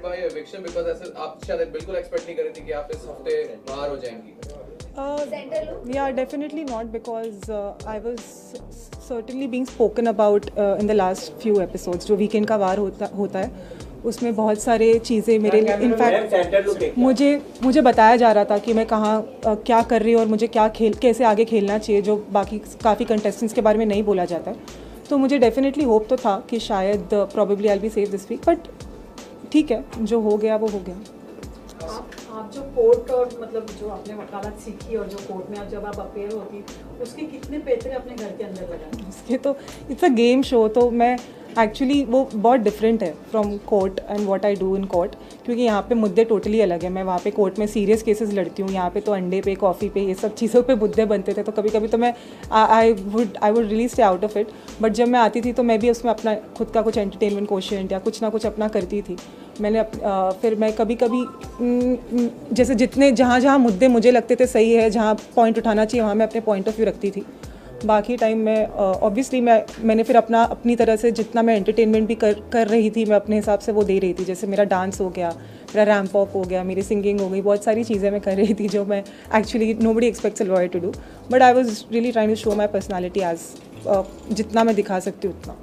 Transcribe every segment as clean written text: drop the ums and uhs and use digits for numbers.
by eviction because ऐसे आप शायद बिल्कुल एक्सपेक्ट नहीं कर रही थी कि आप इस हफ्ते बाहर हो जाएंगी. Yeah, definitely not because I was certainly being spoken about in the last few episodes. जो weekend का वार होता है उसमें बहुत सारे चीज़ें मेरे इनफैक्ट मुझे बताया जा रहा था कि मैं कहाँ क्या कर रही हूँ और मुझे कैसे आगे खेलना चाहिए, जो बाकी काफ़ी कंटेस्टेंट्स के बारे में नहीं बोला जाता है. तो मुझे डेफिनेटली होप तो था कि शायद probably I be save this week, but ठीक है, जो हो गया वो हो गया. आप जो कोर्ट और मतलब जो आपने वकालत सीखी और जो कोर्ट में जब आप अपेयर होती उसके कितने पैतरे अपने घर के अंदर लगाए? उसके तो इट्स अ गेम शो, तो मैं एक्चुअली वो बहुत डिफरेंट है from court and what I do in court, क्योंकि यहाँ पे मुद्दे टोटली अलग है. मैं वहाँ पे कोर्ट में सीरियस केसेस लड़ती हूँ, यहाँ पे तो अंडे पे कॉफ़ी पे ये सब चीज़ों पे मुद्दे बनते थे, तो कभी कभी तो मैं I would really stay out of it. But जब मैं आती थी तो मैं भी उसमें अपना खुद का कुछ एंटरटेनमेंट कोशिएंट या कुछ ना कुछ अपना करती थी. मैंने फिर मैं कभी कभी जैसे जहाँ मुद्दे मुझे लगते थे सही है, जहाँ पॉइंट उठाना चाहिए वहाँ मैं अपने पॉइंट ऑफ व्यू रखती थी. बाकी टाइम में ऑब्वियसली मैंने फिर अपनी तरह से जितना मैं एंटरटेनमेंट भी कर रही थी, मैं अपने हिसाब से वो दे रही थी. जैसे मेरा डांस हो गया, मेरा रैम्प वॉक हो गया, मेरी सिंगिंग हो गई, बहुत सारी चीज़ें मैं कर रही थी जो मैं actually nobody expects a lawyer to do, but I was really trying to show my personality as जितना मैं दिखा सकती हूँ उतना.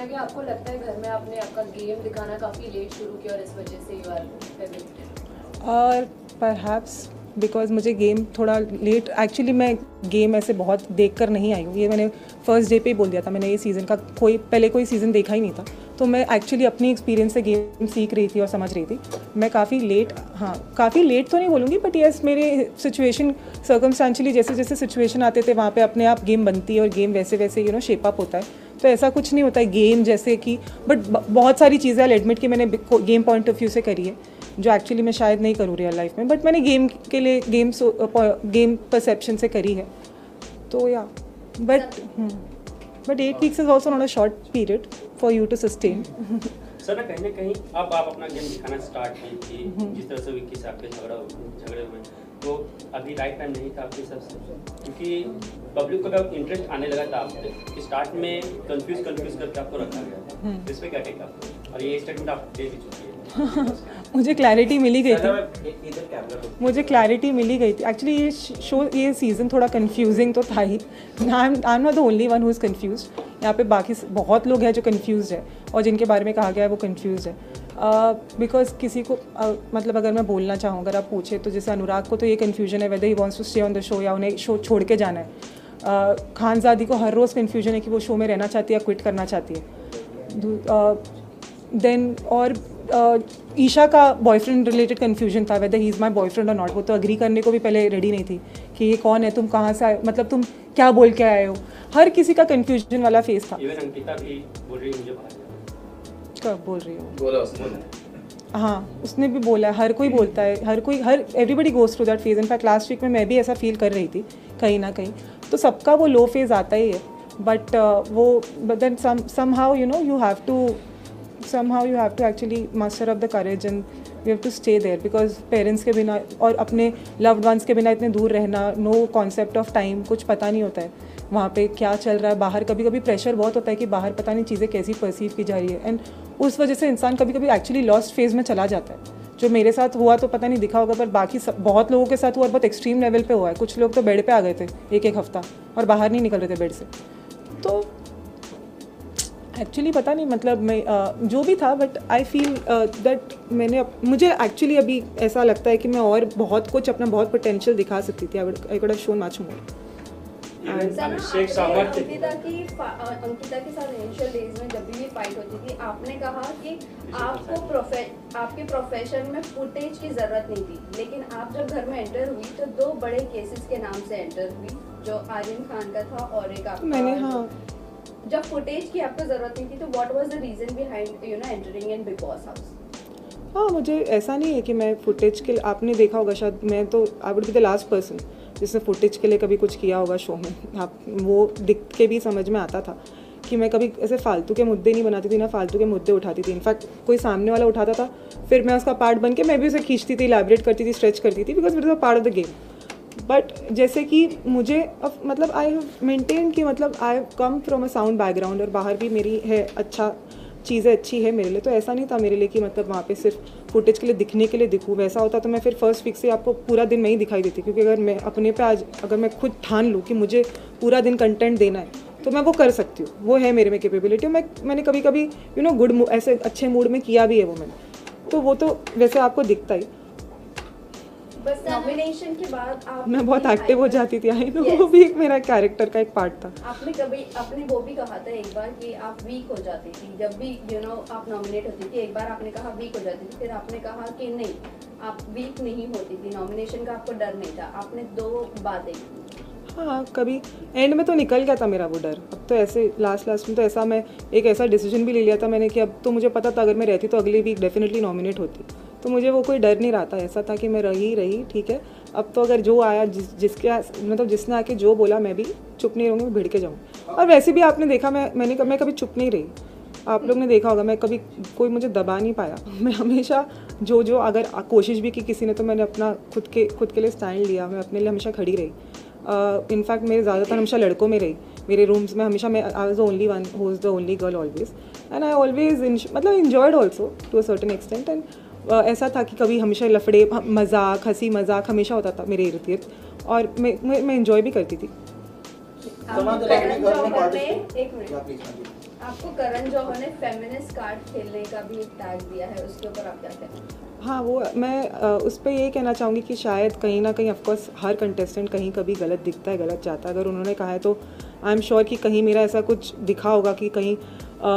कि आपको लगता है घर में आपने आपका गेम दिखाना काफ़ी लेट शुरू किया और इस वजह से यू आर फेमिनिन? और परहैप्स बिकॉज मुझे गेम थोड़ा लेट, एक्चुअली मैं गेम ऐसे बहुत देख कर नहीं आई हूँ. ये मैंने फर्स्ट डे पे ही बोल दिया था, मैंने ये सीज़न का पहले कोई सीज़न देखा ही नहीं था. तो मैं एक्चुअली अपनी एक्सपीरियंस से गेम सीख रही थी और समझ रही थी. मैं काफ़ी लेट तो नहीं बोलूँगी, बट येस मेरे सिचुएशन सर्कमस्टेंशियली जैसे जैसे सिचुएशन आते थे वहाँ पे अपने आप गेम बनती है और गेम वैसे वैसे शेप अप होता है. तो ऐसा कुछ नहीं होता है गेम जैसे कि, बट बहुत सारी चीज़ें आई एडमिट कि मैंने गेम पॉइंट ऑफ व्यू से करी है जो एक्चुअली मैं शायद नहीं करूँ रियल लाइफ में, बट मैंने गेम के लिए गेम परसेप्शन से करी है. तो या but 8 weeks is also not a short period for you to sustain. Sir ना कहीं अब आप अपना गेम दिखाना स्टार्ट की जिस तरह से विक्की से आपके झगड़े हुए, तो अभी राइट टाइम नहीं था आपके हिसाब से? क्योंकि पब्लिक को जब इंटरेस्ट आने लगा था आपसे, स्टार्ट में कंफ्यूज करके आपको रखा गया था, इस पर क्या कहेगा आपको? और ये स्टेटमेंट आप दे भी चुकी है. मुझे क्लैरिटी मिली गई थी. एक्चुअली ये सीज़न थोड़ा कंफ्यूजिंग तो था ही. I am not the only one who is confused. यहाँ पे बाकी बहुत लोग हैं जो कन्फ्यूज्ड है और जिनके बारे में कहा गया है वो कन्फ्यूज्ड है. बिकॉज किसी को मतलब अगर मैं बोलना चाहूँ, अगर आप पूछे तो जैसे अनुराग को तो ये कन्फ्यूजन है whether he wants to stay on the show या उन्हें शो छोड़ के जाना है. खानज़ादी को हर रोज़ कन्फ्यूजन है कि वो शो में रहना चाहती है या क्विट करना चाहती है. देन और ईशा का बॉयफ्रेंड रिलेटेड कन्फ्यूजन था weather he is my boyfriend और नॉट. वो तो अग्री करने को भी पहले रेडी नहीं थी कि ये कौन है, तुम कहाँ से आए, मतलब तुम क्या बोल के आए हो. हर किसी का कन्फ्यूजन वाला फेस था. इवन अंकिता भी बोल रही है मुझे बाहर. कब बोल रही हो? बोला उसने. हाँ, उसने भी बोला है, हर कोई बोलता है, everybody goes through that phase. In fact last week में मैं भी ऐसा फील कर रही थी कहीं ना कहीं. तो सबका वो लो फेज आता ही है, but but then somehow you have to actually muster up the courage and you have to stay there because parents के बिना और अपने loved ones के बिना इतने दूर रहना, no concept of time, कुछ पता नहीं होता है वहाँ पे क्या चल रहा है बाहर. कभी कभी प्रेशर बहुत होता है कि बाहर पता नहीं चीज़ें कैसी परसीव की जा रही है, एंड उस वजह से इंसान कभी कभी एक्चुअली लॉस्ट फेज में चला जाता है. जो मेरे साथ हुआ तो पता नहीं दिखा होगा, पर बाकी बहुत लोगों के साथ हुआ और बहुत एक्सट्रीम लेवल पे हुआ है. कुछ लोग तो बेड पे आ गए थे एक हफ्ता और बाहर नहीं निकल रहे थे बेड से. तो एक्चुअली पता नहीं, मतलब मैं जो भी था, बट आई फील दैट मुझे एक्चुअली अभी ऐसा लगता है कि मैं और बहुत कुछ अपना बहुत पोटेंशियल दिखा सकती थी. I could have shown much more. Ankita के साथ इनिशियल डेज में जब भी ये फाइट होती थी, आपने कहा कि आपको आपके प्रोफेशन में फुटेज की जरूरत नहीं थी, लेकिन आप जब घर में एंटर हुई तो 2 बड़े केसेस के नाम से एंटर हुई, जो आर्यन खान का था और एक आपका. मैंने जब फुटेज की आपको जरूरत नहीं थी, तो what was the reason behind entering in Bigg Boss house? हाँ, मुझे ऐसा नहीं है कि मैं फुटेज के लिए, आपने देखा होगा शायद, मैं तो I would be the last person जिसने फुटेज के लिए कभी कुछ किया होगा शो में. आप वो दिख के भी समझ में आता था कि मैं कभी ऐसे फालतू के मुद्दे नहीं बनाती थी, ना फालतू के मुद्दे उठाती थी. इनफैक्ट कोई सामने वाला उठाता था, फिर मैं उसका पार्ट बन के मैं भी उसे खींचती थी, इलैबोरेट करती थी, स्ट्रेच करती थी, because it is a part of the game. But जैसे कि मुझे अब आई हैव मेंटेन कि मतलब I have come from a sound background और बाहर भी मेरी है अच्छा चीज़ें अच्छी है मेरे लिए, तो ऐसा नहीं था मेरे लिए कि मतलब वहाँ पे सिर्फ फुटेज के लिए दिखने के लिए दिखूँ। वैसा होता तो मैं फिर फर्स्ट वीक से आपको पूरा दिन नहीं दिखाई देती, क्योंकि अगर मैं अपने पे आज अगर मैं खुद ठान लूँ कि मुझे पूरा दिन कंटेंट देना है तो मैं वो कर सकती हूँ, वो है मेरे में कैपेबिलिटी। मैंने कभी कभी यू नो गुड ऐसे अच्छे मूड में किया भी है वो मैंने, तो वो तो वैसे आपको दिखता ही। बस नॉमिनेशन के बाद आप मैं बहुत एक्टिव हो जाती थी, आई नो, Yes. वो भी एक मेरा कैरेक्टर का एक पार्ट था। आपने वो भी कहा था एक बार कि आप वीक हो जाती थी जब भी आप नॉमिनेट होती थी। एक बार आपने कहा वीक हो जाती थी, फिर आपने कहा कि नहीं आप वीक नहीं होती थी, नॉमिनेशन का आपको डर नहीं था। आपने 2 बातें की। हाँ, कभी एंड में तो निकल गया था मेरा वो डर। अब तो ऐसे लास्ट में तो ऐसा मैं एक ऐसा डिसीजन भी ले लिया था मैंने कि अब तो मुझे पता था अगर मैं रहती तो अगले वीक डेफिनेटली नॉमिनेट होती, तो मुझे वो कोई डर नहीं रहा था। ऐसा था कि मैं रही ठीक है, अब तो अगर जो आया जिसने आके जो बोला मैं भी चुप नहीं रहूँगी, मैं भिड़ के जाऊँ। और वैसे भी आपने देखा मैं कभी चुप नहीं रही, आप लोग ने देखा होगा, मैं कभी कोई मुझे दबा नहीं पाया। मैं हमेशा जो अगर कोशिश भी की किसी ने तो मैंने अपना खुद के लिए स्टैंड लिया, मैं अपने लिए हमेशा खड़ी रही। इनफैक्ट मेरे ज़्यादातर हमेशा लड़कों में रही, मेरे रूम्स में हमेशा मैं I was the only one who is the only girl always, and I always मतलब enjoyed also to a certain extent. And ऐसा था कि कभी हमेशा लफड़े मजाक हंसी मजाक हमेशा होता था मेरे इर्द गिर्द, और मैं इन्जॉय भी करती थी। आपको करण जौहर ने फेमिनिस्ट कार्ड खेलने का भी टैग दिया है, उसके ऊपर आप क्या कहते हैं? हाँ, वो मैं उस पर ये कहना चाहूँगी कि शायद कहीं ना कहीं ऑफकोर्स हर कंटेस्टेंट कहीं कभी गलत दिखता है, गलत जाता है। अगर उन्होंने कहा है तो आई एम श्योर कि कहीं मेरा ऐसा कुछ दिखा होगा कि कहीं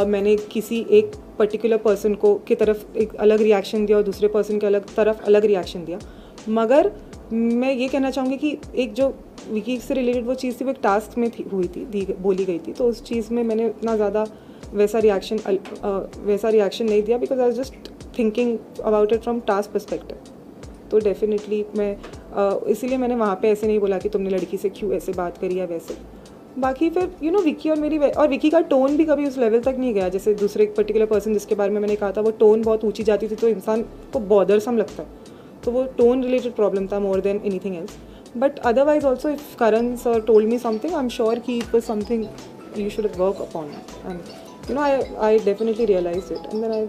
मैंने किसी एक पर्टिकुलर पर्सन की तरफ एक अलग रिएक्शन दिया और दूसरे पर्सन के तरफ अलग रिएक्शन दिया। मगर मैं ये कहना चाहूँगी कि एक जो विकी से रिलेटेड वो चीज़ थी, वो एक टास्क में बोली गई थी, तो उस चीज़ में मैंने इतना ज़्यादा वैसा रिएक्शन नहीं दिया, because I was just thinking about it from task perspective. तो डेफिनेटली मैं इसीलिए मैंने वहाँ पे ऐसे नहीं बोला कि तुमने लड़की से क्यों ऐसे बात करी या वैसे। बाकी फिर विकी और विकी का टोन भी कभी उस लेवल तक नहीं गया, जैसे दूसरे एक पर्टिकुलर पर्सन जिसके बारे में मैंने कहा था वो टोन बहुत ऊँची जाती थी तो इंसान को बॉदरसम लगता है, तो वो टोन रिलेटेड प्रॉब्लम था more than anything else. But otherwise also if Karan sir told me something, I am sure कि it was something you should work upon it, and I definitely realized it, and then I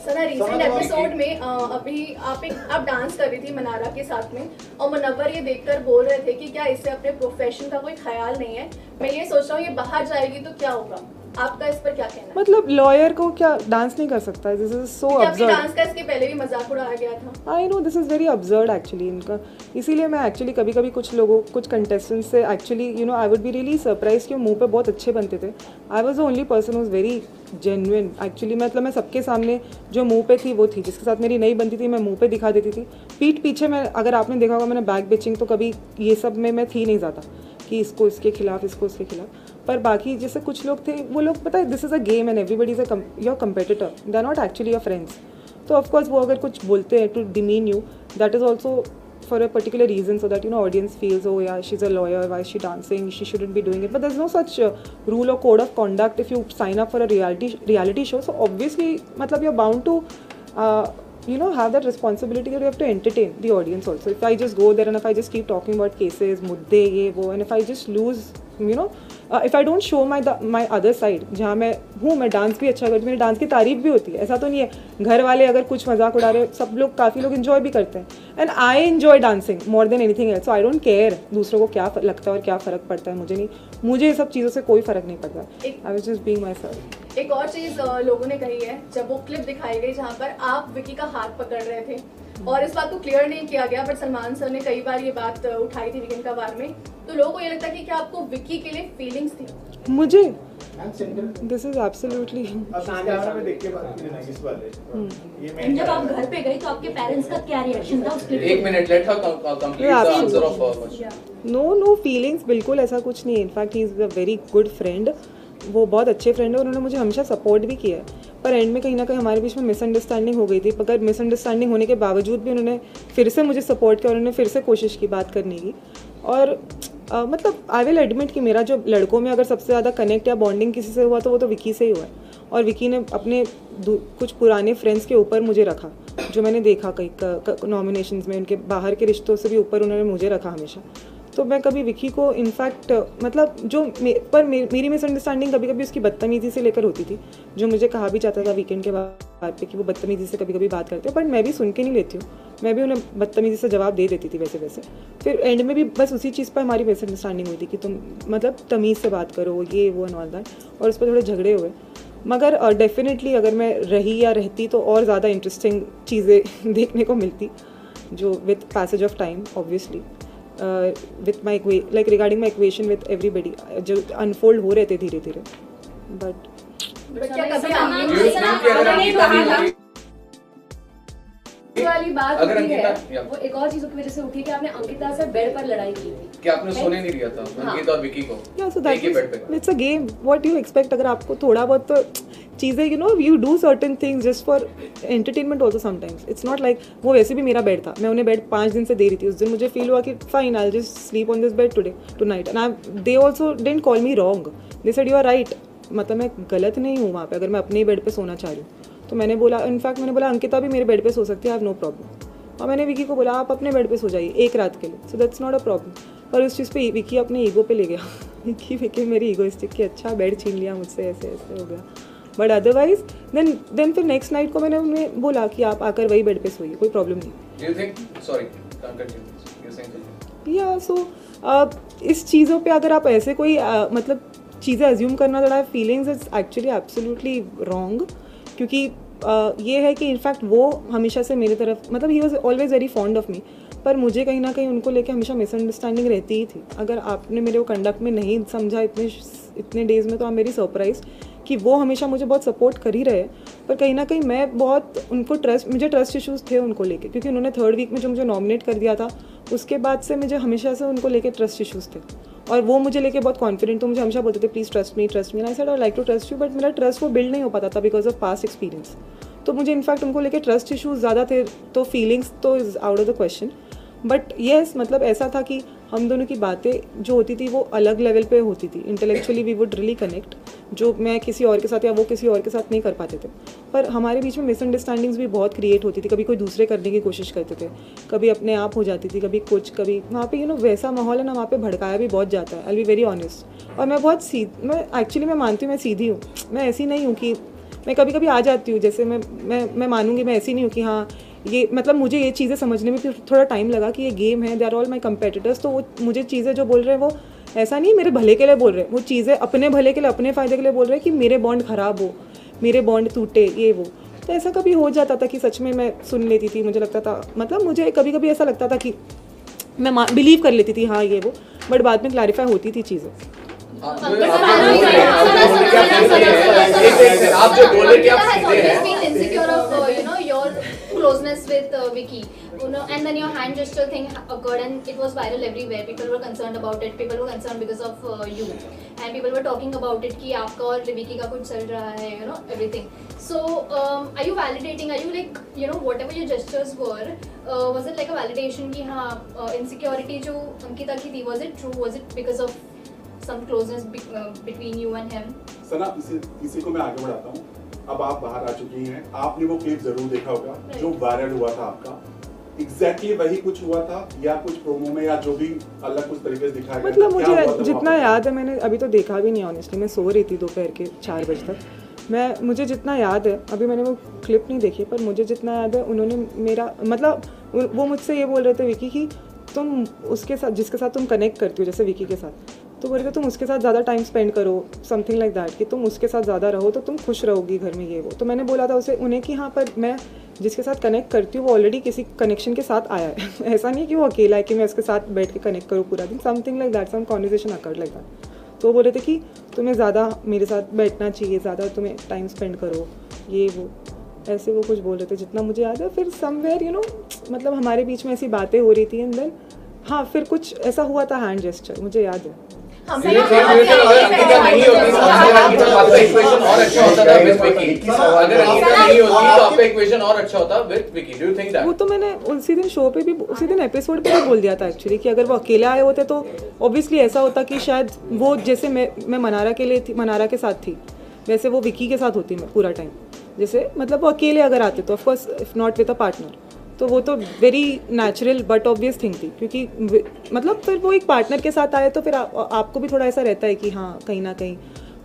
sir recent episode में अभी आप dance कर रही थी मनारा के साथ में, और मुनव्वर ये देखकर बोल रहे थे कि क्या इससे अपने प्रोफेशन का कोई ख्याल नहीं है। मैं ये सोच रहा हूँ ये बाहर जाएगी तो क्या होगा, आपका इस पर क्या कहना है? मतलब लॉयर को क्या डांस नहीं कर सकता है? This is so absurd. Dance का इसके पहले भी मजाक उड़ाया गया था। I know this is very absurd actually इनका। इसीलिए मैं एक्चुअली कभी कभी कुछ कंटेस्टेंट्स से actually I would be really surprise कि मुंह पे बहुत अच्छे बनते थे। I was the only person was very genuine actually. मतलब मैं सबके सामने जो मुंह पे थी वो थी, जिसके साथ मेरी नहीं बनती थी मैं मुंह पे दिखा देती थी। पीठ पीछे में अगर आपने देखा होगा मैंने बैक बिचिंग तो कभी ये सब में मैं थी नहीं ज़्यादा कि इसको इसके खिलाफ इसको उसके खिलाफ। पर बाकी जैसे कुछ लोग थे वो लोग पता है this is a game and everybody is your competitor, they are not actually your friends. तो ऑफकोर्स वो अगर कुछ बोलते हैं to demean you, that is also for a particular reason, so that audience feels, oh yeah, she's a lawyer, why is she dancing, she shouldn't be doing it. But there's no such rule or code of conduct if you sign up for a reality show. So obviously matlab you're bound to have that responsibility that you have to entertain the audience also. If I just go there and if I just keep talking about cases, mudde, ye wo, and if I just lose, if I don't show my other side, जहाँ मैं dance भी अच्छा करती हूँ, मेरी dance की तारीफ भी होती है, ऐसा तो नहीं है। घर वाले अगर कुछ मजाक उड़ा रहे, सब लोग काफ़ी लोग इन्जॉय भी करते हैं, and I enjoy dancing more than anything else. So I don't care दूसरों को क्या लगता है और क्या फ़र्क पड़ता है, मुझे ये सब चीज़ों से कोई फ़र्क नहीं पड़ता। I was just being my self. एक और चीज लोगों ने कही है, जब वो क्लिप दिखाई गई जहाँ पर आप विकी का हाथ पकड़ रहे थे, और इस बात को क्लियर नहीं किया गया, बट सलमान सर ने कई बार ये बात उठाई थी वीकेंड का वार में, तो लोगों को ये लगता है कि क्या आपको विकी के लिए फीलिंग्स थी? मुझे दिस इज एब्सोल्युटली। जब आप घर पे गए तो आपके पेरेंट्स का क्या रिएक्शन था उस क्लिप? एक minute, let her complete the answer of question. No feelings, बिल्कुल ऐसा कुछ नहीं है। In fact he is a very good friend, वो बहुत अच्छे फ्रेंड है, उन्होंने मुझे हमेशा सपोर्ट भी किया है। पर एंड में कहीं ना कहीं हमारे बीच में मिसअंडरस्टैंडिंग हो गई थी, मगर मिसअंडरस्टैंडिंग होने के बावजूद भी उन्होंने फिर से मुझे सपोर्ट किया, उन्होंने फिर से कोशिश की बात करने की। और मतलब आई विल एडमिट कि मेरा जो लड़कों में अगर सबसे ज़्यादा कनेक्ट या बॉन्डिंग किसी से हुआ तो वो तो विकी से ही हुआ है। और विकी ने अपने कुछ पुराने फ्रेंड्स के ऊपर मुझे रखा, जो मैंने देखा कई नॉमिनेशंस में, उनके बाहर के रिश्तों से भी ऊपर उन्होंने मुझे रखा हमेशा। तो मैं कभी विकी को इनफैक्ट मतलब जो मेरी मिसअंडरस्टैंडिंग कभी कभी उसकी बदतमीज़ी से लेकर होती थी, जो मुझे कहा भी जाता था वीकेंड के बाद पे कि वो बदतमीज़ी से कभी कभी बात करते हैं, बट मैं भी सुन के नहीं लेती हूँ, मैं भी उन्हें बदतमीज़ी से जवाब दे देती थी वैसे। फिर एंड में भी बस उसी चीज़ पर हमारी मिसअंडरस्टैंडिंग हुई थी कि तुम मतलब तमीज़ से बात करो, ये वो एंड ऑल दैट, और उस पर थोड़े झगड़े हुए। मगर डेफिनेटली अगर मैं रही या रहती तो और ज़्यादा इंटरेस्टिंग चीज़ें देखने को मिलती, जो with passage of time obviously with my like regarding my equation with everybody जो अनफोल्ड हो रहे थे धीरे धीरे। बट क्या कभी Do you आपने think कि अगर अंकिता नहीं होती, वाली बात अगर होती है अंकिता वो एक और चीजों की वजह से उठी कि आपने अंकिता से बेड पर लड़ाई की थी कि आपने सोने नहीं दिया था अंकिता और विकी को yeah, so एक that ही बेड is, पे? it's a game. What do you expect? अगर आपको थोड़ा बहुत तो चीज़ें you know you do certain things just for entertainment also sometimes. It's not like वो वैसे भी मेरा बेड था, मैं उन्हें बेड 5 दिन से दे रही थी। उस दिन मुझे फील हुआ कि fine I'll just sleep on this bed tonight and they also didn't call me wrong. They said you are right. मतलब मैं गलत नहीं हूँ वहाँ पे, अगर मैं अपने ही बेड पे सोना चाह रही हूँ तो मैंने बोला, इनफैक्ट मैंने बोला अंकिता भी मेरे बेड पे सो सकती है, आई हैव नो प्रॉब्लम। और मैंने विकी को बोला आप अपने बेड पे सो जाइए एक रात के लिए, so that's not a problem. पर उस चीज़ पे विकी अपने ईगो पे ले गया विकी मेरी ईगोइस्टिक कि अच्छा बेड छीन लिया मुझसे, ऐसे हो गया। बट अदरवाइज देन फिर नेक्स्ट नाइट को मैंने उन्हें बोला कि आप आकर वही बेड पे सोइए, कोई प्रॉब्लम नहीं। Do you think? Sorry, can't continue. You're saying something? या सो इस चीज़ों पे अगर आप ऐसे कोई मतलब चीज़ें अज्यूम करना that I feelings it's actually absolutely wrong, क्योंकि ये है कि इनफैक्ट वो हमेशा से मेरी तरफ मतलब he was always very fond of me, पर मुझे कहीं ना कहीं उनको लेके हमेशा मिसअंडरस्टैंडिंग रहती ही थी। अगर आपने मेरे को कंडक्ट में नहीं समझा इतने डेज़ में तो आप मेरी सरप्राइज कि वो हमेशा मुझे बहुत सपोर्ट कर ही रहे, पर कहीं ना कहीं मैं बहुत उनको मुझे ट्रस्ट इश्यूज़ थे उनको लेके, क्योंकि उन्होंने 3rd वीक में जो मुझे नॉमिनेट कर दिया था उसके बाद से मुझे हमेशा से उनको लेके ट्रस्ट इश्यूज़ थे, और वो मुझे लेके बहुत कॉन्फिडेंट, तो मुझे हमेशा बोलते थे please trust me I said I like to trust you, but मेरा ट्रस्ट वो बिल्ड नहीं हो पाता था बिकॉज ऑफ पास्ट एक्सपीरियंस। तो मुझे इनफैक्ट उनको लेके ट्रस्ट इश्यूज़ ज़्यादा थे, तो फीलिंग्स तो is out of the question. But yes मतलब ऐसा था कि हम दोनों की बातें जो होती थी वो अलग लेवल पे होती थी, intellectually we would really connect, जो मैं किसी और के साथ या वो किसी और के साथ नहीं कर पाते थे। पर हमारे बीच में मिसअंडरस्टैंडिंग्स भी बहुत क्रिएट होती थी, कभी कोई दूसरे करने की कोशिश करते थे, कभी अपने आप हो जाती थी, कभी वहाँ पे वैसा माहौल है ना, वहाँ पे भड़काया भी बहुत जाता है, आई बी वेरी ऑनेस्ट। और मैं एक्चुअली मैं मानती हूँ मैं सीधी हूँ, मैं ऐसी नहीं हूँ कि मैं कभी कभी आ जाती हूँ, जैसे मैं मानूंगी, मैं ऐसी नहीं हूँ कि हाँ ये मतलब मुझे ये चीज़ें समझने में फिर थोड़ा टाइम लगा कि ये गेम है, they are all my competitors, तो वो मुझे चीज़ें जो बोल रहे हैं वो ऐसा नहीं मेरे भले के लिए बोल रहे हैं, वो चीज़ें अपने भले के लिए अपने फ़ायदे के लिए बोल रहे हैं कि मेरे बॉन्ड ख़राब हो, मेरे बॉन्ड टूटे, ये वो। तो ऐसा कभी हो जाता था कि सच में मैं सुन लेती थी, मुझे लगता था मतलब मुझे कभी कभी ऐसा लगता था कि मैं बिलीव कर लेती थी हाँ ये वो, बट बाद में क्लैरिफाई होती थी चीज़ें। आप जो बोल रहे हैं आप सीधे हैं। insecure of your closeness with Vicky, and then your hand gesture thing occurred and it was viral everywhere. People were concerned about it. People were concerned because of you, and people were talking about it कि आपका और Vicky का कुछ चल रहा है, everything. So are you validating? Are you like whatever your gestures were, was it like a validation कि हाँ insecurity जो अंकिता की थी, was it true? Was it because of some closeness between you and him? सना इसी को मैं आगे बढ़ाता हूँ। अब आप बाहर आ चुकी हैं, आपने वो क्लिप जरूर देखा होगा जो वायरल हुआ था आपका, एग्जैक्टली वही कुछ हुआ था या कुछ प्रोमो में या जो भी अलग कुछ तरीके से दिखाया गया? मतलब मुझे जितना याद है, मैंने अभी तो देखा भी नहीं ऑनेस्टली, मैं सो रही थी दोपहर के 4 बजे तक। मुझे जितना याद है, अभी मैंने वो क्लिप नहीं देखी, पर मुझे जितना याद है उन्होंने मेरा मतलब वो मुझसे ये बोल रहे थे विकी कि तुम उसके साथ जिसके साथ तुम कनेक्ट करती हो, जैसे विकी के साथ, तो बोल रहे थे तुम उसके साथ ज़्यादा टाइम स्पेंड करो, समथिंग लाइक दैट, कि तुम उसके साथ ज़्यादा रहो तो तुम खुश रहोगी घर में, ये वो। तो मैंने बोला था उन्हें कि हाँ पर मैं जिसके साथ कनेक्ट करती हूँ वो ऑलरेडी किसी कनेक्शन के साथ आया है ऐसा नहीं कि वो अकेला है कि मैं उसके साथ बैठ के कनेक्ट करूँ पूरा दिन, something like that, some conversation awkward like that. तो वो बोल रहे थे कि तुम्हें ज़्यादा मेरे साथ बैठना चाहिए, ज़्यादा तुम्हें टाइम स्पेंड करो, ये वो, ऐसे वो कुछ बोल रहे थे जितना मुझे याद है। फिर समवेयर मतलब हमारे बीच में ऐसी बातें हो रही थी, एंड देन हाँ फिर कुछ ऐसा हुआ था हैंड जेस्चर, मुझे याद है। अंकिता नहीं होती तो आपका इक्वेशन और अच्छा होता था विद विकी। अगर अंकिता नहीं होती तो आपका इक्वेशन और अच्छा होता with Vicky. Do you think that? वो तो मैंने उसी दिन शो पे भी, उसी दिन एपिसोड पे भी बोल दिया था एक्चुअली कि अगर वो अकेले आए होते तो ऑब्वियसली ऐसा होता कि शायद वो जैसे मैं मनारा के लिए थी, मनारा के साथ थी, वैसे वो विकी के साथ होती मैं पूरा टाइम। जैसे मतलब वो अकेले अगर आते तो of course if not with a partner, तो वो तो very natural but obvious thing थी, क्योंकि मतलब फिर वो एक पार्टनर के साथ आए तो फिर आपको भी थोड़ा ऐसा रहता है कि हाँ कहीं ना कहीं,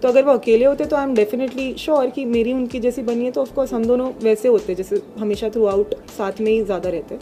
तो अगर वो अकेले होते तो आई एम डेफिनेटली श्योर कि मेरी उनकी जैसी बनी है तो ऑफकोर्स हम दोनों वैसे होते जैसे हमेशा थ्रू आउट साथ में ही ज़्यादा रहते।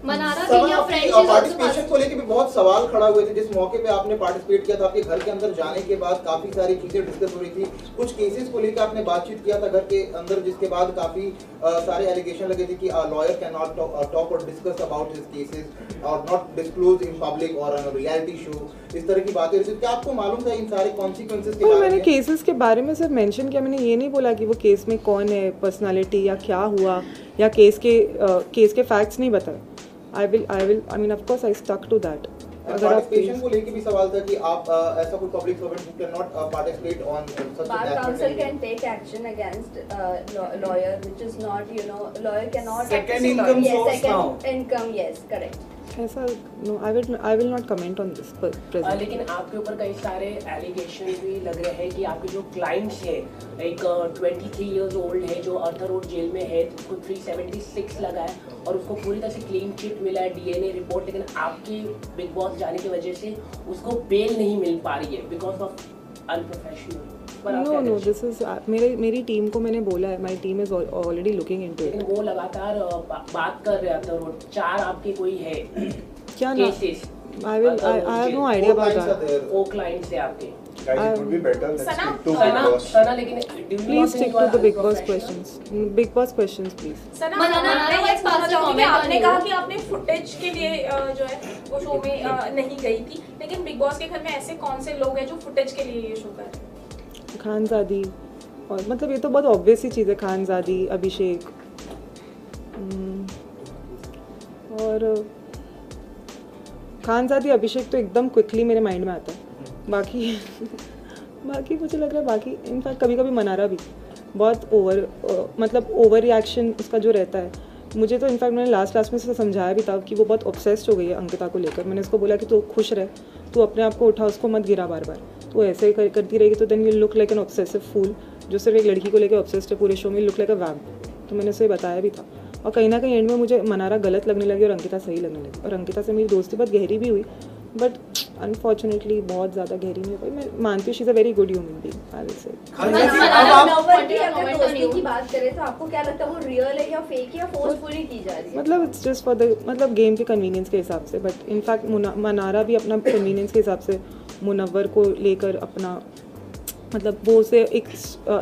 पार्टिसिपेशन को लेकर भी बहुत सवाल खड़ा हुए थे। जिस मौके पे आपने पार्टिसिपेट किया था, आपके घर के अंदर जाने के बाद काफी सारी चीजें डिस्कस हो रही थी, कुछ केसेस को लेकर आपने बातचीत किया था घर के अंदर, जिसके बाद काफी सारे एलिगेशन लगे थे कि लॉयर कैन नॉट टॉक और डिस्कस अबाउट हिज केसेस और नॉट डिस्क्लोज इन पब्लिक और ऑन रियलिटी शो, इस तरह की बातें। क्या आपको मालूम था इन सारे कॉन्सिक्वेंसेस के बारे में? मैंने केसेस के बारे में सिर्फ मेंशन किया, मैंने ये नहीं बोला कि वो केस में कौन है, पर्सनालिटी या क्या हुआ, या केस के फैक्ट्स नहीं बताए। I mean, of course, I stuck to that. Participation को लेके भी सवाल था कि आप ऐसा कोई public servant who cannot participate on such Bar council can take action against lawyer, which is not, lawyer cannot. Second income source now. Second income, yes, correct. ऐसा no, I will not comment on this present. लेकिन आपके ऊपर कई सारे allegation भी लग रहे हैं कि आपके जो क्लाइंट्स हैं, एक 23 इयर्स ओल्ड है जो अर्थर रोड जेल में है, उसको 376 लगा है और उसको पूरी तरह से क्लीन चिट मिला है, DNA रिपोर्ट, लेकिन आपके बिग बॉस जाने की वजह से उसको बेल नहीं मिल पा रही है because of unprofessional. No, this is मेरी टीम को मैंने बोला है, my team is already looking into it. वो लगातार बात कर रहे थे और 4 आपके कोई है क्या cases? I have no idea about that. वो क्लाइंट्स है आपके। Guys, it would be better. Let's stick to Big Boss. Sana, लेकिन please stick to the Big Boss questions. Big Boss questions, please. सना, आपने कहा कि आपने फुटेज के लिए जो है वो शो में नहीं गई थी, लेकिन बिग बॉस के घर में ऐसे कौन से लोग हैं जो फुटेज के लिए ये शो कर रहे हैं? खानज़ादी, और मतलब ये तो बहुत ऑब्वियस ही चीज़ है, खानज़ादी, अभिषेक, और खानज़ादी अभिषेक तो एकदम क्विकली मेरे माइंड में आता है। बाकी मुझे लग रहा है बाकी इनफैक्ट कभी कभी मनारा भी बहुत ओवर रिएक्शन उसका जो रहता है। मुझे तो इनफैक्ट मैंने लास्ट में से समझाया भी था कि वो बहुत ऑब्सेस्ड हो गई है अंकिता को लेकर। मैंने उसको बोला कि तू खुश रह, तू अपने आप को उठा, उसको मत गिरा बार बार, तो ऐसे ही करती रहेगी तो then you look like an obsessive fool, जो सिर्फ एक लड़की को लेकर ऑब्सेस्ड है पूरे शो में, लुक लाइक अ वैम्प। तो मैंने उसे बताया भी था, और कहीं ना कहीं एंड में मुझे मनारा गलत लगने लगी और अंकिता सही लगने लगी। और अंकिता से मेरी दोस्ती बहुत गहरी भी हुई, बट अनफॉर्चुनेटली बहुत ज़्यादा गहरी नहीं हुई। मैं मानती हूँ she is a very good human being, I will say. दोस्ती की बात करें तो आपको क्या लगता है वो रियल है या फेक है या फोर्सफुली की जा रही है? मतलब इट्स जस्ट फॉर द मतलब गेम के कन्वीनियंस के हिसाब से, बट इनफैक्ट मनारा भी अपना कन्वीनियंस के हिसाब से मुनव्वर को लेकर अपना मतलब वो उसे एक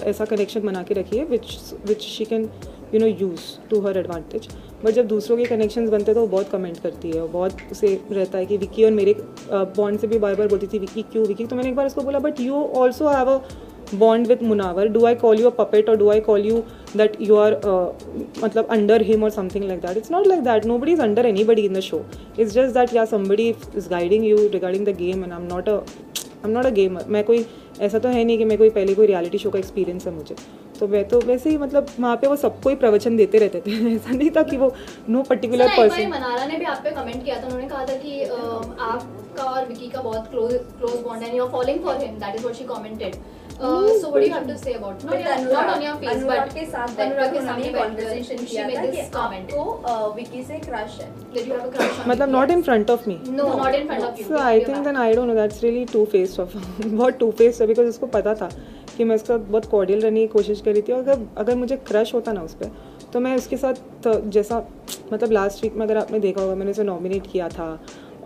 ऐसा कनेक्शन बना के रखी है which she can use to her advantage. But जब दूसरों के कनेक्शंस बनते हैं तो वो बहुत कमेंट करती है और बहुत उसे रहता है कि विकी और मेरे बॉन्ड से भी बार बार बोलती थी विकी क्यों विकी। तो मैंने एक बार उसको बोला but you also have a bond with Munawar. Do I call you a puppet or do I call you that you are matlab under him or something like that? It's not like that. Nobody is under anybody in the show. It's just that yeah, somebody is guiding you regarding the game and I'm not a gamer. मैं कोई ऐसा तो है नहीं कि मैं कोई पहले कोई रियलिटी शो का एक्सपीरियंस है मुझे, तो मैं तो वैसे ही मतलब वहाँ पे वो सबको ही प्रवचन देते रहते थे। ऐसा नहीं था कि वो नो पर्टिकुलर पर्सन। मनारा ने भी आप पे कमेंट किया था, उन्होंने कहा था कि आपका और विकी का बहुत क्लोज बॉन्ड है, you are following for him, that is what she commented. So what do you have to say about it? Not on your face, but के साथ अनुराग के सामने कन्वर्सेशन किया था कि आपको विकी से क्रश है, that you have a crush on मतलब not in front of me. No, not in front of you. So I think then I don't know, that's really two-faced of बहुत two-faced है, because उसको पता था कि मैं उसके साथ बहुत कॉर्डियल रहने की कोशिश कर रही थी। और अगर मुझे क्रश होता ना उस पर, तो मैं उसके साथ जैसा मतलब लास्ट वीक में अगर आपने देखा होगा मैंने उसे नॉमिनेट किया था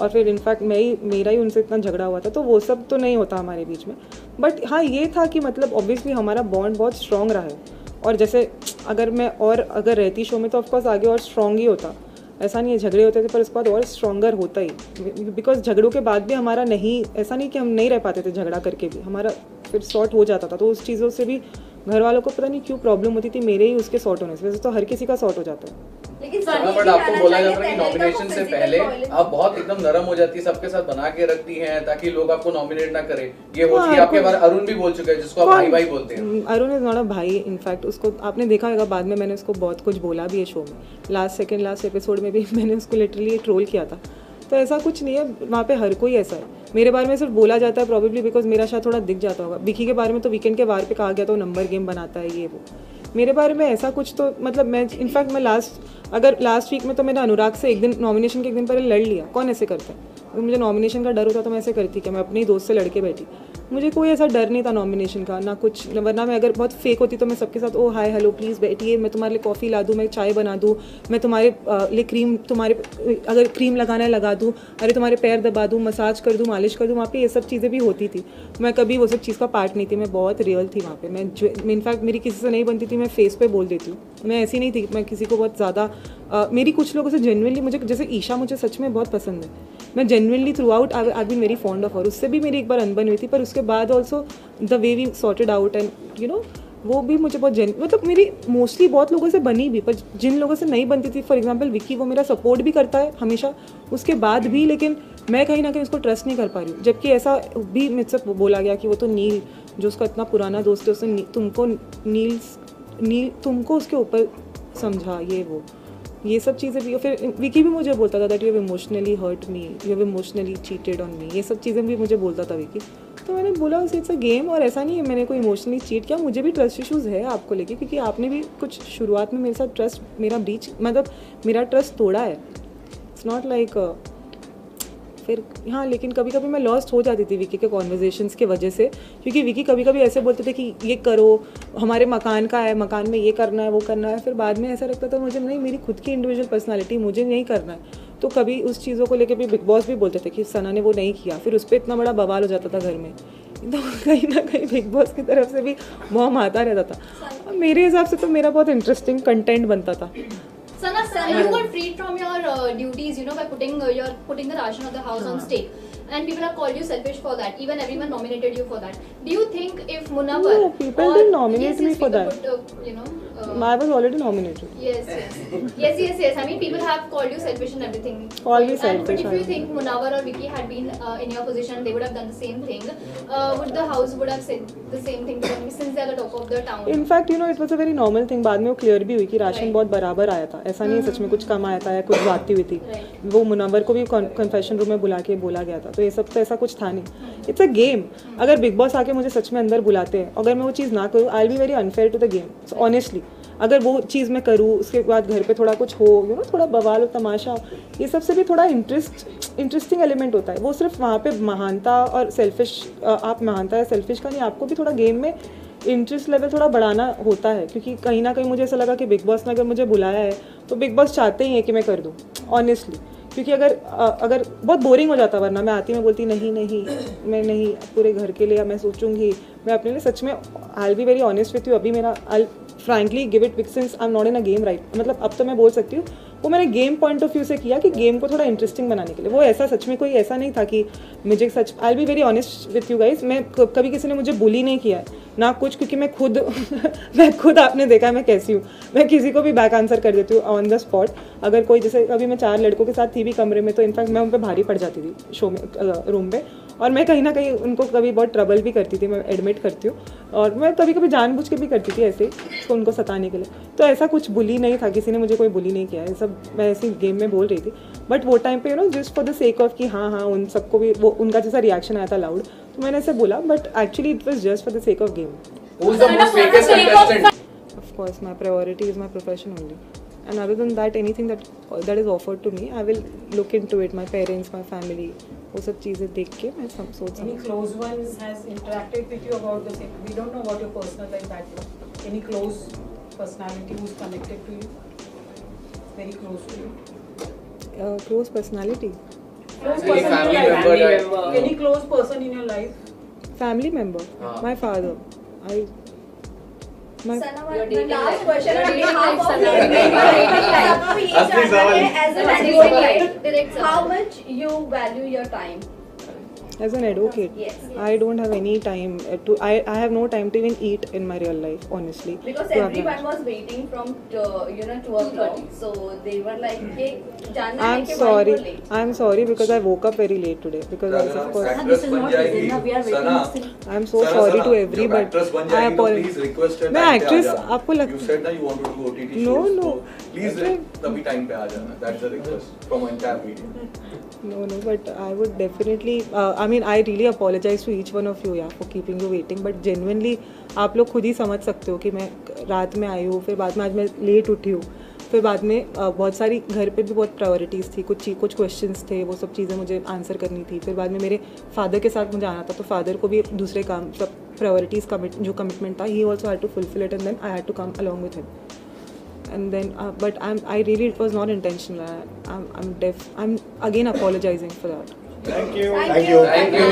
और फिर इनफैक्ट मेरा ही उनसे इतना झगड़ा हुआ था, तो वो सब तो नहीं होता हमारे बीच में। बट हाँ ये था कि मतलब ऑब्वियसली हमारा बॉन्ड बहुत स्ट्रॉन्ग रहा है, और जैसे अगर रहती शो में तो ऑफकोर्स आगे और स्ट्रॉन्ग ही होता। ऐसा नहीं है झगड़े होते थे पर उसके बाद और स्ट्रॉन्गर होता ही, बिकॉज झगड़ों के बाद भी हमारा नहीं, ऐसा नहीं कि हम नहीं रह पाते थे झगड़ा करके भी, हमारा फिर सॉर्ट हो जाता था। तो उस चीज़ों से भी घर वालों को पता नहीं क्यों प्रॉब्लम होती थी, मेरे ही उसके सॉर्ट होने से। वैसे तो हर किसी का सॉर्ट हो जाता है, लेकिन बट आपको बोला जाता है कि नॉमिनेशन से पहले आप बहुत एकदम नरम हो जाती है, सबके साथ बना के रखती हैं ताकि लोग आपको नॉमिनेट ना करें। ये हो चुकी आपके बारे अरुण भी बोल चुका है, जिसको आप भाई भाई बोलते हैं। अरुण इज नॉट अ भाई, इनफैक्ट उसको आपने देखा होगा बाद में मैंने उसको बहुत कुछ बोला भी है शो में, लास्ट एपिसोड में भी मैंने उसको लिटरली ट्रोल किया था। तो ऐसा कुछ नहीं है, वहाँ पे हर कोई ऐसा है। मेरे बारे में सिर्फ बोला जाता है प्रॉबेबली बिकॉज मेरा शायद थोड़ा दिख जाता होगा। विकी के बारे में तो वीकेंड के वार पे कहा गया तो नंबर गेम बनाता है ये वो। मेरे बारे में ऐसा कुछ तो मतलब मैं इनफैक्ट मैं लास्ट अगर लास्ट वीक में तो मैंने अनुराग से एक दिन नॉमिनेशन के एक दिन पहले लड़ लिया, कौन ऐसे करता है? अगर मुझे नॉमिनेशन का डर होता तो मैं ऐसे करती कि मैं अपने ही दोस्त से लड़के बैठी। मुझे कोई ऐसा डर नहीं था नॉमिनेशन का, ना कुछ, वरना मैं अगर बहुत फेक होती तो मैं सबके साथ ओ हाय हेलो प्लीज़ बैठिए, मैं तुम्हारे लिए कॉफ़ी ला दूँ, मैं चाय बना दूँ, मैं तुम्हारे लिए क्रीम, तुम्हारे अगर क्रीम लगाना है लगा दूँ, अरे तुम्हारे पैर दबा दूँ, मसाज कर दूँ, मालिश कर दूँ। वहाँ पे ये सब चीज़ें भी होती थी। मैं कभी वो सब चीज़ का पार्ट नहीं थी, मैं बहुत रियल थी वहाँ पे। मैं इनफैक्ट मेरी किसी से नहीं बनती थी, मैं फेस पे बोल देती हूँ। मैं ऐसी नहीं थी, मैं किसी को बहुत ज़्यादा मेरी कुछ लोगों से जेन्युइनली, मुझे जैसे ईशा मुझे सच में बहुत पसंद है, मैं genuinely throughout I been very fond of her. उससे भी मेरी एक बार अनबन हुई थी, पर उसके बाद also the way we sorted out and you know वो भी मुझे बहुत मतलब मेरी मोस्टली बहुत लोगों से बनी भी, पर जिन लोगों से नहीं बनती थी, फॉर एग्जांपल विकी, वो मेरा सपोर्ट भी करता है हमेशा उसके बाद भी, लेकिन मैं कहीं ना कहीं उसको ट्रस्ट नहीं कर पा रही हूँ। जबकि ऐसा भी मुझसे बोला गया कि वो तो नील, जो उसका इतना पुराना दोस्त है, उसने तुमको उसके ऊपर समझा, ये सब चीज़ें भी। फिर विकी भी मुझे बोलता था that you have emotionally hurt me, you have emotionally cheated on me, ये सब चीज़ें भी मुझे बोलता था विकी। तो मैंने बोला इट्स अ गेम, और ऐसा नहीं है मैंने कोई इमोशनली चीट किया, मुझे भी ट्रस्ट इशूज़ है आपको लेके, क्योंकि आपने भी कुछ शुरुआत में मेरे साथ ट्रस्ट, मेरा ब्रीच, मतलब मेरा ट्रस्ट तोड़ा है। इट्स नॉट लाइक फिर हाँ, लेकिन कभी कभी मैं लॉस्ट हो जाती थी विकी के कॉन्वर्जेशंस के वजह से, क्योंकि विकी कभी कभी ऐसे बोलते थे कि ये करो, हमारे मकान का है, मकान में ये करना है, वो करना है। फिर बाद में ऐसा लगता था मुझे नहीं, मेरी खुद की इंडिविजुअल पर्सनालिटी, मुझे नहीं करना है। तो कभी उस चीज़ों को लेकर भी बिग बॉस भी बोलते थे कि सना ने वो नहीं किया, फिर उस पर इतना बड़ा बवाल हो जाता था घर में। तो कहीं ना कहीं बिग बॉस की तरफ से भी बॉम आता रहता था। मेरे हिसाब से तो मेरा बहुत इंटरेस्टिंग कंटेंट बनता था। Sana, you got freed from your duties, you know, by putting the ration of the house on stake, and people have called you selfish for that. Even everyone nominated you for that. Do you think if Munawar, no, people didn't nominate me for that. I was already nominated. Yes. I mean, people have called you selfish and everything. Call me selfish. But if you think Munawar or Vicky had been in your position, they would have done the same thing. Would the house would have said the same thing to them, since they are the top of the town? In fact, you know, it was a very normal thing. बाद में वो clear भी हुई कि ration बहुत बराबर आया था, ऐसा नहीं सच में कुछ कम आया था या कुछ बात हुई थी। वो मुनव्वर को भी कन्फेशन रूम में बुला के बोला गया था, तो ये सब तो ऐसा कुछ था नहीं। It's a game. अगर बिग बॉस आके मुझे सच में अंदर बुलाते हैं, अगर मैं वो चीज़ ना करूँ, I will be very unfair to the game honestly. अगर वो चीज़ मैं करूँ, उसके बाद घर पे थोड़ा कुछ हो, यू नो, थोड़ा बवाल हो, तमाशा, ये सबसे भी थोड़ा इंटरेस्टिंग एलिमेंट होता है। वो सिर्फ वहाँ पे महानता और सेल्फिश, आप महानता या सेल्फिश का नहीं, आपको भी थोड़ा गेम में इंटरेस्ट लेवल थोड़ा बढ़ाना होता है। क्योंकि कहीं ना कहीं मुझे ऐसा लगा कि बिग बॉस ने अगर मुझे बुलाया है तो बिग बॉस चाहते ही हैं कि मैं कर दूँ ऑनेस्टली। क्योंकि अगर बहुत बोरिंग हो जाता, वरना मैं आती, मैं बोलती नहीं मैं नहीं, पूरे घर के लिए मैं सोचूंगी, मैं अपने लिए सच में, आई will be very honest with you, अभी मेरा आई frankly give it big since I am not in a game right, मतलब अब तो मैं बोल सकती हूँ वो मैंने गेम पॉइंट ऑफ व्यू से किया कि गेम को थोड़ा इंटरेस्टिंग बनाने के लिए। वो ऐसा सच में कोई ऐसा नहीं था कि मुझे सच, I will be very honest with you guys, मैं कभी किसी ने मुझे बुली नहीं किया है ना कुछ, क्योंकि मैं खुद आपने देखा है मैं कैसी हूँ, मैं किसी को भी बैक आंसर कर देती हूँ ऑन द स्पॉट। अगर कोई, जैसे अभी मैं 4 लड़कों के साथ थी भी कमरे में, तो इनफैक्ट मैं उन पर भारी पड़ जाती थी शो में, रूम पे, और मैं कहीं ना कहीं उनको कभी बहुत ट्रबल भी करती थी, मैं एडमिट करती हूँ, और मैं कभी कभी जानबूझ के भी करती थी ऐसे तो उनको सताने के लिए। तो ऐसा कुछ बुली नहीं था, किसी ने मुझे कोई बुली नहीं किया है, सब मैं ऐसी गेम में बोल रही थी। बट वो टाइम पे, you know, just for the sake of कि हाँ उन सबको भी वो उनका जैसा रिएक्शन आया था लाउड, तो मैंने ऐसे बोला, but actually it was just for the sake of game. Of course, my priority is my profession only. And other than that, anything that is offered to me, I will look into it. My parents, my family, वो सब चीज़ें देख के मैं सब सोच। Any close ones has interacted with you about the same? We don't know about your personal life that much. Any close personality who's connected to you, very close to you? Close personality. Close person in your life. Any close person in your life? Family member. My father. Sana, last question on behalf of how much you value your time? As an advocate, yes. I don't have any time to. I have no time to even eat in my real life, honestly. Because everyone was waiting from 2:00, so they were like, "Hey, janna hai ke why you're late?" I'm sorry because I woke up very late today because I of course. This is not within. We are waiting. I'm so sorry to everybody. I apologize. मैं actress आपको लगता है? You said that you want to do OTT shows. No. Please तभी time पे आ जाना. That's the request from entire media. No, but I would definitely. I mean, I really apologize to each one of you, yeah, for keeping you waiting. But genuinely, आप लोग खुद ही समझ सकते हो कि मैं रात में आई हूँ, फिर बाद में आज मैं लेट उठी हूँ, फिर बाद में बहुत सारी घर पे भी बहुत प्रायोरिटीज़ थी, कुछ क्वेश्चंस थे, वो सब चीज़ें मुझे आंसर करनी थी। फिर बाद में मेरे फादर के साथ मुझे आना था, तो फादर को भी दूसरे काम सब प्रायोरिटीज़ जो कमिटमेंट था, he also had to fulfil it and then I had to come along with him. And then, but I really, it was not intentional. I'm again apologizing for that. Thank you. Thank you. Thank you.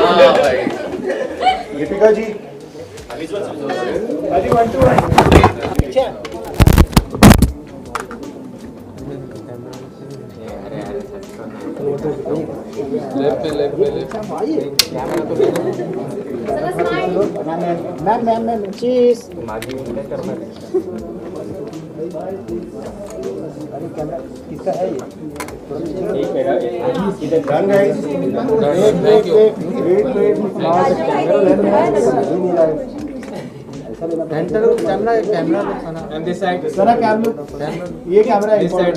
हाँ भाई। दीपिका जी। अजी 1 2 ma'am चीज किसका है ये done guys camera and this side Sana camera ये camera this side